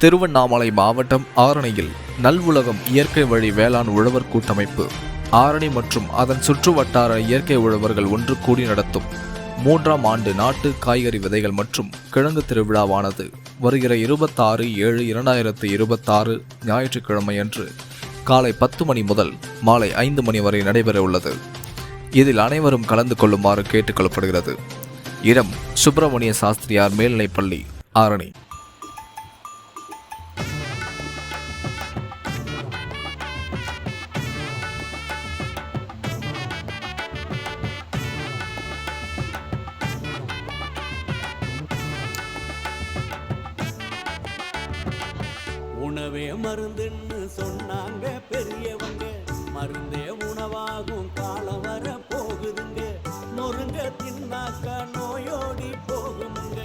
திருவண்ணாமலை மாவட்டம் ஆரணியில் நல்உலகம் இயற்கை வழி வேளாண் உழவர் கூட்டமைப்பு ஆரணி மற்றும் அதன் சுற்று வட்டார இயற்கை உழவர்கள் ஒன்று கூடி நடத்தும் 3ஆம் ஆண்டு நாட்டு காய்கறி விதைகள் மற்றும் கிழங்கு திருவிழாவானது வருகிற 26/7/2026 ஞாயிற்றுக்கிழமையன்று காலை 10 மணி முதல் மாலை 5 மணி வரை நடைபெற உள்ளது. இதில் அனைவரும் கலந்து கொள்ளுமாறு கேட்டுக்கொள்ளப்படுகிறது. இடம் சுப்பிரமணிய சாஸ்திரியார் மேல்நிலைப்பள்ளி, ஆரணி. உணவே மருந்துன்னு சொன்னாங்க பெரியவங்க, மருந்தே உணவாகும் காலம் வர போகுதுங்க. நொறுங்க தின்னாக்கா நோயோடி போகுமுங்க,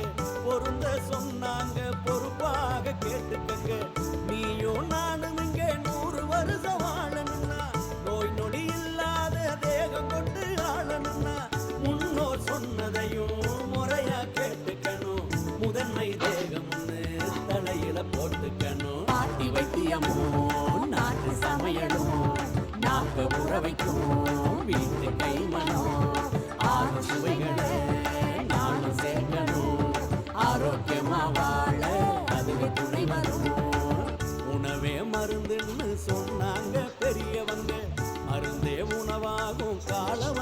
பொருந்த சொன்னாங்க பொறுப்பாக கேட்டுக்கங்க. நீயும் நானும் இங்க 100 வருஷம் வாழணும்னா, நோய் நொடி இல்லாத தேகம் கொண்டு ஆளணும்னா, முன்னோர் சொன்னதையும் முறையா கேட்டுக்கணும். முதன்மை தேகம்னு தலையில போட்டுக்கணும். நாட்டி வைத்தியமும் நாட்டு சமையலும் நாக்க உற வைக்கும் வீட்டு கைமணம். ஆறு சுவைகளை நானும் சேர்க்கணும், ஆரோக்கியமா வாழ அதுவே துணை வரும். உணவே மருந்துன்னு சொன்னாங்க பெரியவங்க, மருந்தே உணவாகும் காலம்